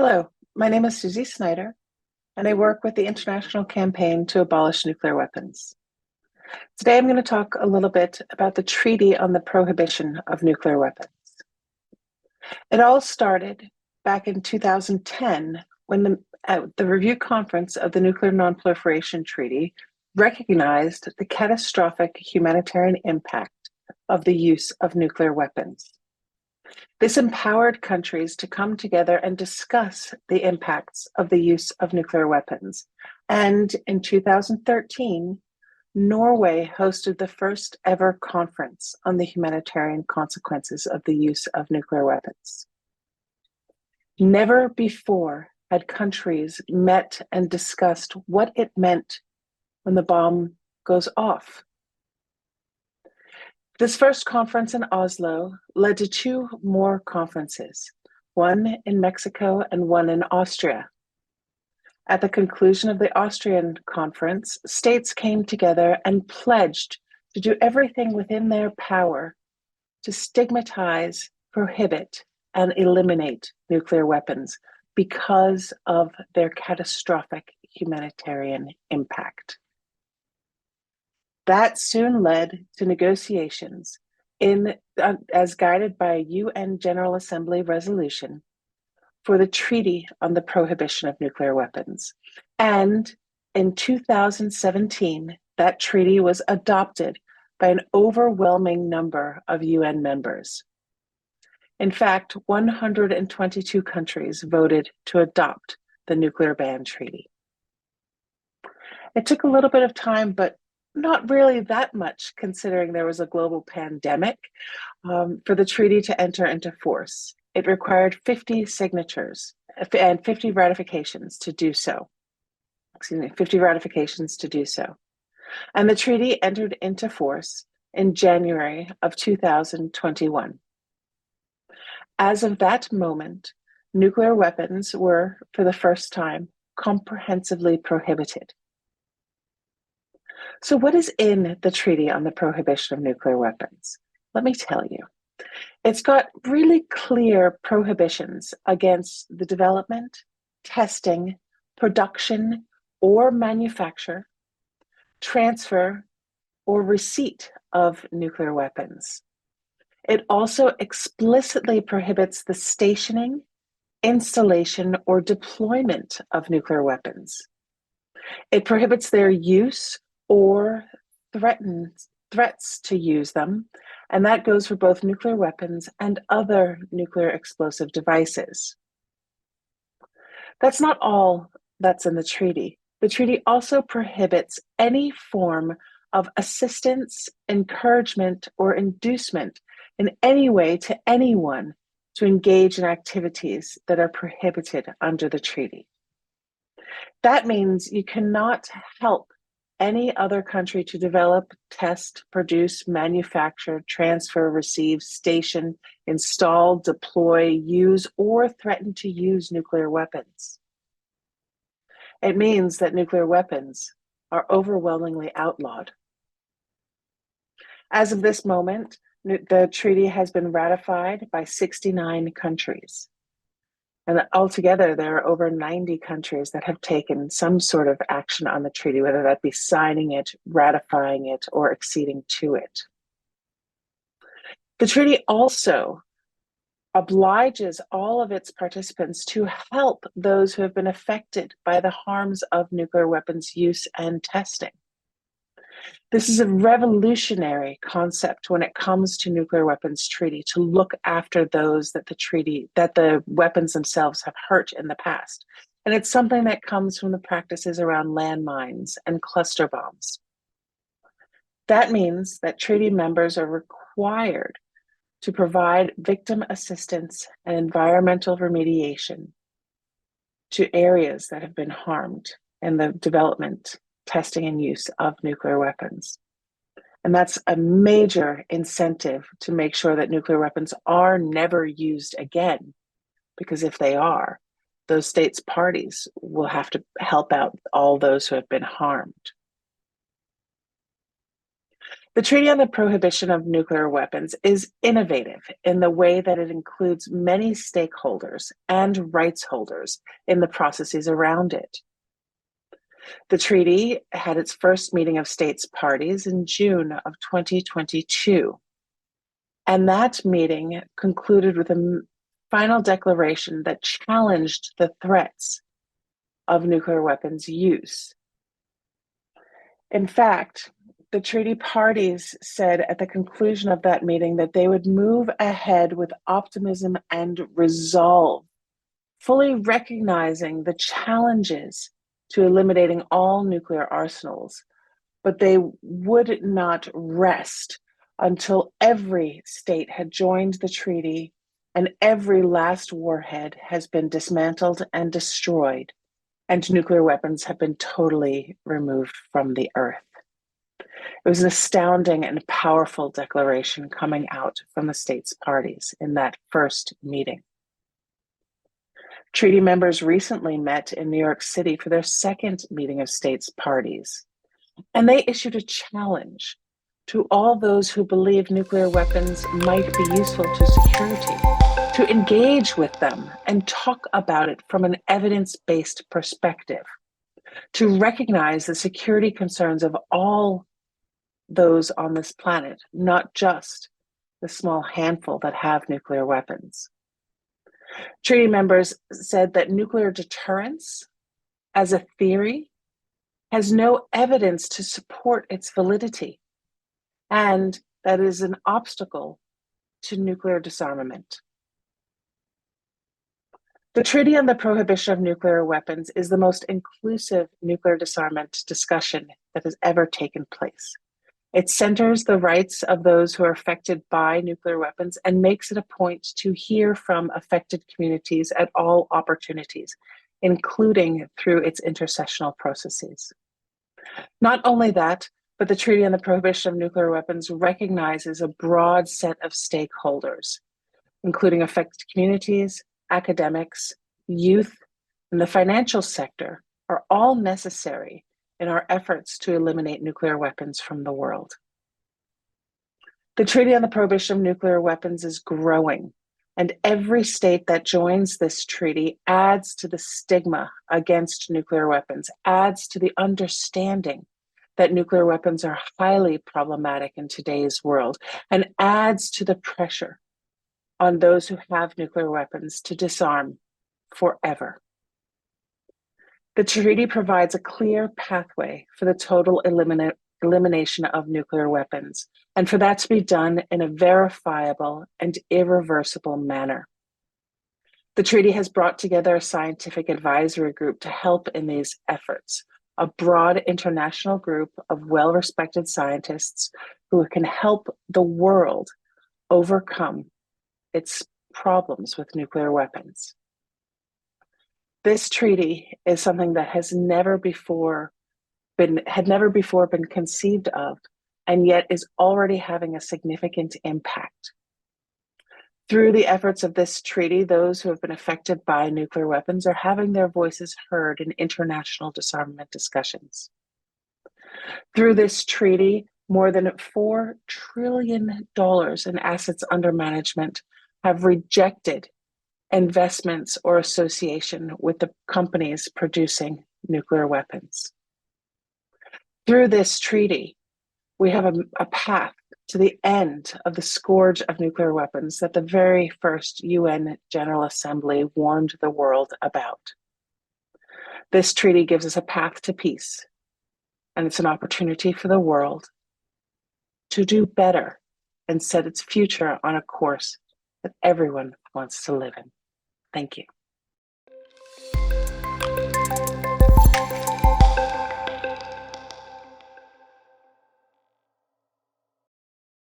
Hello, my name is Susi Snyder, and I work with the International Campaign to Abolish Nuclear Weapons. Today, I'm going to talk a little bit about the Treaty on the Prohibition of Nuclear Weapons. It all started back in 2010 when the Review Conference of the Nuclear Nonproliferation Treaty recognized the catastrophic humanitarian impact of the use of nuclear weapons. This empowered countries to come together and discuss the impacts of the use of nuclear weapons. And in 2013, Norway hosted the first ever conference on the humanitarian consequences of the use of nuclear weapons. Never before had countries met and discussed what it meant when the bomb goes off. This first conference in Oslo led to two more conferences, one in Mexico and one in Austria. At the conclusion of the Austrian conference, states came together and pledged to do everything within their power to stigmatize, prohibit, and eliminate nuclear weapons because of their catastrophic humanitarian impact. That soon led to negotiations as guided by a UN General Assembly resolution for the Treaty on the Prohibition of Nuclear Weapons. And in 2017, that treaty was adopted by an overwhelming number of UN members. In fact, 122 countries voted to adopt the Nuclear Ban Treaty. It took a little bit of time, but not really that much, considering there was a global pandemic, for the treaty to enter into force. It required 50 signatures and 50 ratifications to do so. 50 ratifications to do so. And the treaty entered into force in January of 2021. As of that moment, nuclear weapons were, for the first time, comprehensively prohibited. So what is in the Treaty on the Prohibition of Nuclear Weapons? Let me tell you. It's got really clear prohibitions against the development, testing, production, or manufacture, transfer, or receipt of nuclear weapons. It also explicitly prohibits the stationing, installation, or deployment of nuclear weapons. It prohibits their use or threats to use them, and that goes for both nuclear weapons and other nuclear explosive devices. That's not all that's in the treaty. The treaty also prohibits any form of assistance, encouragement, or inducement in any way to anyone to engage in activities that are prohibited under the treaty. That means you cannot help any other country to develop, test, produce, manufacture, transfer, receive, station, install, deploy, use, or threaten to use nuclear weapons. It means that nuclear weapons are overwhelmingly outlawed. As of this moment, the treaty has been ratified by 69 countries. And altogether, there are over 90 countries that have taken some sort of action on the treaty, whether that be signing it, ratifying it, or acceding to it. The treaty also obliges all of its participants to help those who have been affected by the harms of nuclear weapons use and testing. This is a revolutionary concept when it comes to nuclear weapons treaty, to look after those that the weapons themselves have hurt in the past. And it's something that comes from the practices around landmines and cluster bombs. That means that treaty members are required to provide victim assistance and environmental remediation to areas that have been harmed in the development, testing, and use of nuclear weapons. And that's a major incentive to make sure that nuclear weapons are never used again, because if they are, those states' parties will have to help out all those who have been harmed. The Treaty on the Prohibition of Nuclear Weapons is innovative in the way that it includes many stakeholders and rights holders in the processes around it. The treaty had its first meeting of states parties in June of 2022. And that meeting concluded with a final declaration that challenged the threats of nuclear weapons use. In fact, the treaty parties said at the conclusion of that meeting that they would move ahead with optimism and resolve, fully recognizing the challenges to eliminating all nuclear arsenals, but they would not rest until every state had joined the treaty and every last warhead has been dismantled and destroyed, and nuclear weapons have been totally removed from the earth. It was an astounding and powerful declaration coming out from the states parties in that first meeting. Treaty members recently met in New York City for their second meeting of states parties, and they issued a challenge to all those who believe nuclear weapons might be useful to security to engage with them and talk about it from an evidence-based perspective, to recognize the security concerns of all those on this planet, not just the small handful that have nuclear weapons. Treaty members said that nuclear deterrence as a theory has no evidence to support its validity, and that is an obstacle to nuclear disarmament. The Treaty on the Prohibition of Nuclear Weapons is the most inclusive nuclear disarmament discussion that has ever taken place. It centers the rights of those who are affected by nuclear weapons and makes it a point to hear from affected communities at all opportunities, including through its intercessional processes. Not only that, but the Treaty on the Prohibition of Nuclear Weapons recognizes a broad set of stakeholders, including affected communities, academics, youth, and the financial sector are all necessary in our efforts to eliminate nuclear weapons from the world. The Treaty on the Prohibition of Nuclear Weapons is growing, and every state that joins this treaty adds to the stigma against nuclear weapons, adds to the understanding that nuclear weapons are highly problematic in today's world, and adds to the pressure on those who have nuclear weapons to disarm forever. The treaty provides a clear pathway for the total elimination of nuclear weapons, and for that to be done in a verifiable and irreversible manner. The treaty has brought together a scientific advisory group to help in these efforts, a broad international group of well-respected scientists who can help the world overcome its problems with nuclear weapons. This treaty is something that had never before been conceived of, and yet is already having a significant impact. Through the efforts of this treaty, those who have been affected by nuclear weapons are having their voices heard in international disarmament discussions. Through this treaty, more than $4 trillion in assets under management have rejected investments or association with the companies producing nuclear weapons. Through this treaty, we have a path to the end of the scourge of nuclear weapons that the very first UN General Assembly warned the world about. This treaty gives us a path to peace, and it's an opportunity for the world to do better and set its future on a course that everyone wants to live in. Thank you.